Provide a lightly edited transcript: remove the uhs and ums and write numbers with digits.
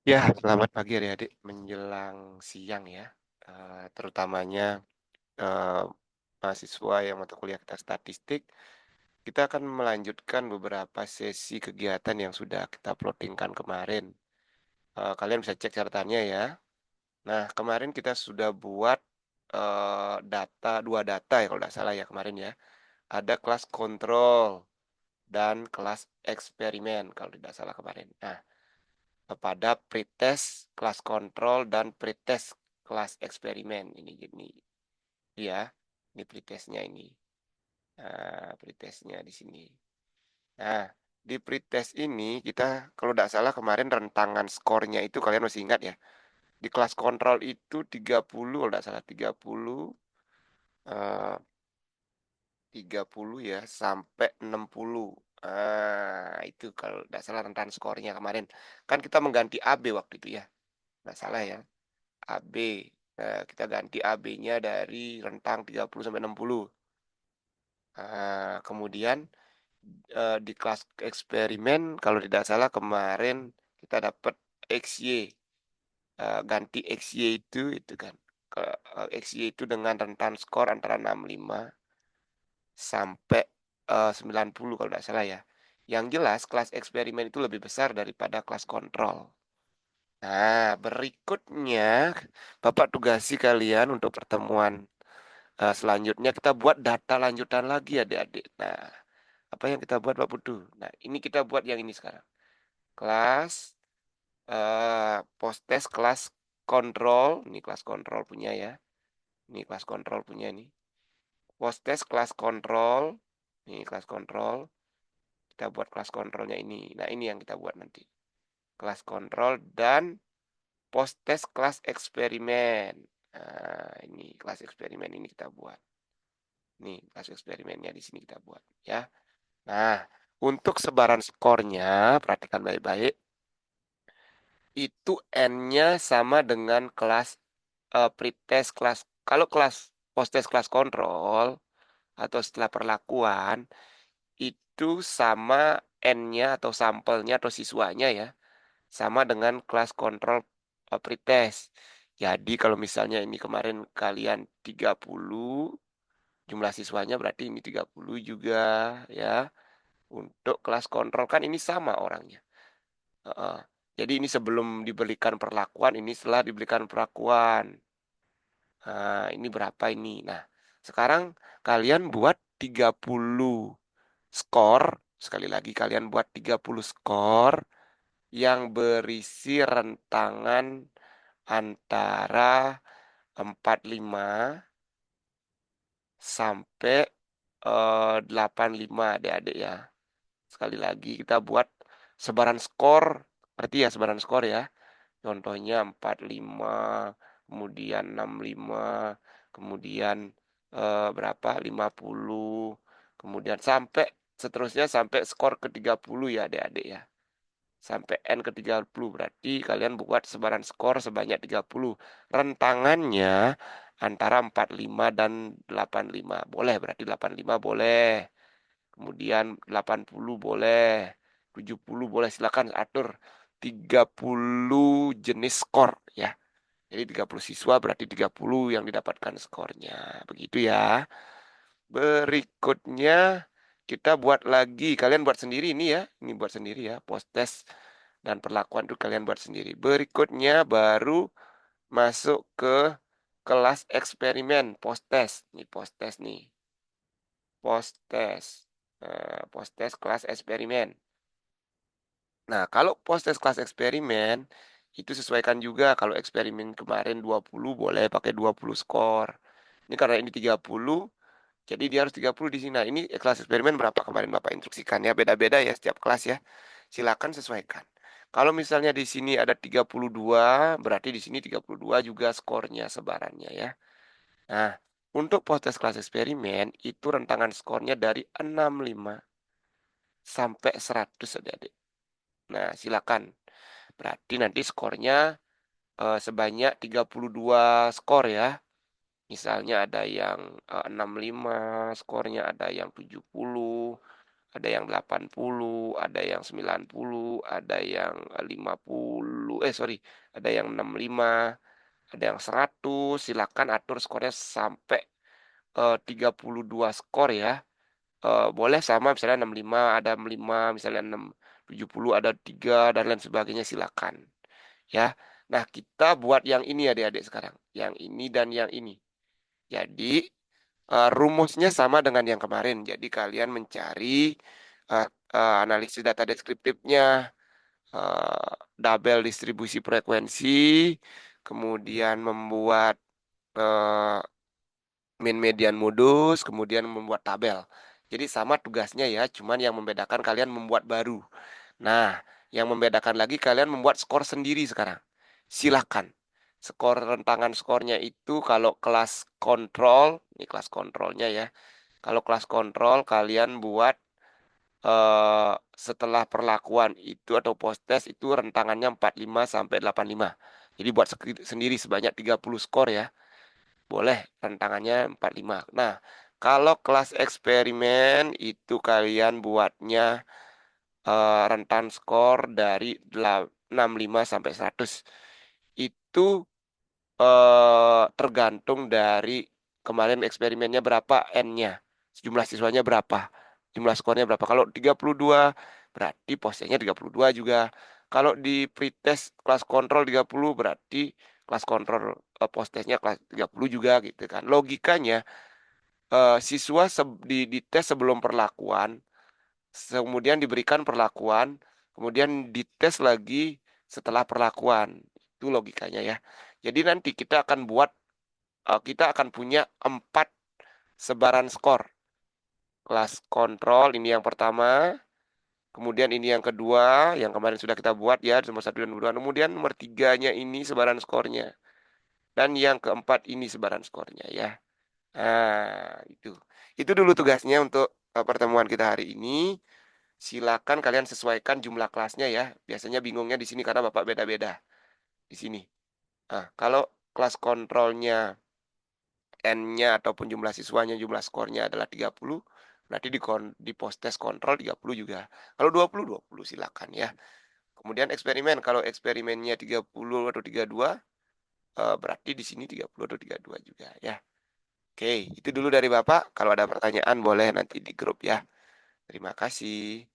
Ya, selamat pagi adik-adik, menjelang siang ya. Terutamanya eh, mahasiswa yang mata kuliah kita statistik, kita akan melanjutkan beberapa sesi kegiatan yang sudah kita plottingkan kemarin. Kalian bisa cek catatannya ya. Nah, kemarin kita sudah buat dua data ya kalau tidak salah ya kemarin ya. Ada kelas kontrol dan kelas eksperimen kalau tidak salah kemarin. Nah, pada pretest kelas kontrol dan pretest kelas eksperimen ini gini ya, ini pretestnya ini. Nah, pretestnya di sini. Nah, di pretest ini kita kalau tidak salah kemarin rentangan skornya itu kalian masih ingat ya, di kelas kontrol itu 30 kalau tidak salah 30 eh, 30 ya sampai 60. Itu kalau tidak salah rentan skornya kemarin kan kita mengganti AB waktu itu ya, nggak salah ya. AB. Nah, kita ganti AB-nya dari rentang 30 sampai 60. Kemudian di kelas eksperimen kalau tidak salah kemarin kita dapat XY. Ganti XY itu kan. XY itu dengan rentan skor antara 65 sampai 90 kalau tidak salah ya. Yang jelas kelas eksperimen itu lebih besar daripada kelas kontrol. Nah, berikutnya Bapak tugasi kalian untuk pertemuan selanjutnya kita buat data lanjutan lagi adik-adik. Nah, apa yang kita buat Pak Putu? Nah, ini kita buat yang ini sekarang. Kelas post test kelas kontrol. Ini kelas kontrol punya ya. Ini kelas kontrol punya nih. Post test kelas kontrol. Ini kelas kontrol. Kita buat kelas kontrolnya ini. Nah, ini yang kita buat nanti. Kelas kontrol dan post test kelas eksperimen. Nah, ini kelas eksperimen ini kita buat. Nih, kelas eksperimennya di sini kita buat ya. Nah, untuk sebaran skornya, perhatikan baik-baik. Itu N-nya sama dengan kelas pretest kelas. Kalau kelas post-test kelas kontrol atau setelah perlakuan, itu sama N-nya atau sampelnya atau siswanya ya. Sama dengan kelas kontrol pretest. Jadi kalau misalnya ini kemarin kalian 30, jumlah siswanya berarti ini 30 juga ya. Untuk kelas kontrol kan ini sama orangnya. Heeh. Jadi ini sebelum diberikan perlakuan, ini setelah diberikan perlakuan. Nah, ini berapa ini? Nah, sekarang kalian buat 30 skor. Sekali lagi kalian buat 30 skor yang berisi rentangan antara 45 sampai 85 adik-adik ya. Sekali lagi kita buat sebaran skor, berarti ya sebaran skor ya. Contohnya 45, kemudian 65, kemudian berapa? 50, kemudian sampai seterusnya sampai skor ke 30 ya adik-adik ya. Sampai N ke 30 berarti kalian buat sebaran skor sebanyak 30. Rentangannya antara 45 dan 85. Boleh berarti 85 boleh. Kemudian 80 boleh, 70 boleh, silakan atur 30 jenis skor ya. Jadi 30 siswa berarti 30 yang didapatkan skornya. Begitu ya. Berikutnya kita buat lagi. Kalian buat sendiri ini ya. Ini buat sendiri ya. Post test dan perlakuan itu kalian buat sendiri. Berikutnya baru masuk ke kelas eksperimen post test. Ini post test nih. Post test. Post test kelas eksperimen. Nah, kalau post-test kelas eksperimen, itu sesuaikan juga. Kalau eksperimen kemarin 20, boleh pakai 20 skor. Ini karena ini 30, jadi dia harus 30 di sini. Nah, ini kelas eksperimen berapa kemarin Bapak instruksikan ya. Beda-beda ya setiap kelas ya. Silakan sesuaikan. Kalau misalnya di sini ada 32, berarti di sini 32 juga skornya sebarannya ya. Nah, untuk post-test kelas eksperimen, itu rentangan skornya dari 65 sampai 100 adik-adik. Nah, silakan. Berarti nanti skornya sebanyak 32 skor ya. Misalnya ada yang 65 skornya, ada yang 70, ada yang 80, ada yang 90, ada yang 50, sorry, ada yang 65, ada yang 100. Silakan atur skornya sampai 32 skor ya. Boleh sama misalnya 65, ada 65, misalnya 70 ada 3 dan lain sebagainya, silakan ya. Nah, kita buat yang ini adik-adik sekarang, yang ini dan yang ini. Jadi rumusnya sama dengan yang kemarin. Jadi kalian mencari analisis data deskriptifnya, tabel distribusi frekuensi, kemudian membuat eh, min median modus, kemudian membuat tabel. Jadi sama tugasnya ya, cuman yang membedakan kalian membuat baru. Nah, yang membedakan lagi kalian membuat skor sendiri sekarang. Silakan. Skor rentangan skornya itu kalau kelas kontrol, ini kelas kontrolnya ya. Kalau kelas kontrol kalian buat setelah perlakuan itu atau post test itu rentangannya 45 sampai 85. Jadi buat sendiri sebanyak 30 skor ya. Boleh rentangannya 45. Nah, kalau kelas eksperimen itu kalian buatnya rentan skor dari 65 sampai 100. Itu tergantung dari kemarin eksperimennya berapa N-nya. Jumlah siswanya berapa. Jumlah skornya berapa. Kalau 32 berarti posenya 32 juga. Kalau di pretest kelas kontrol 30 berarti kelas kontrol post testnya kelas 30 juga gitu kan. Logikanya siswa di tes sebelum perlakuan, kemudian diberikan perlakuan, kemudian dites lagi setelah perlakuan. Itu logikanya ya. Jadi nanti kita akan punya 4 sebaran skor. Kelas kontrol ini yang pertama, kemudian ini yang kedua, yang kemarin sudah kita buat ya, nomor 1 dan nomor 2. Kemudian nomor 3-nya ini sebaran skornya. Dan yang keempat ini sebaran skornya ya. Nah, itu. Itu dulu tugasnya untuk pertemuan kita hari ini. Silakan kalian sesuaikan jumlah kelasnya ya. Biasanya bingungnya di sini karena Bapak beda-beda di sini. Nah, kalau kelas kontrolnya N-nya ataupun jumlah siswanya, jumlah skornya adalah 30, berarti di post test kontrol 30 juga. Kalau 20 silakan ya. Kemudian eksperimen, kalau eksperimennya 30 atau 32, berarti di sini 30 atau 32 juga ya. Oke, itu dulu dari Bapak. Kalau ada pertanyaan boleh nanti di grup ya. Terima kasih.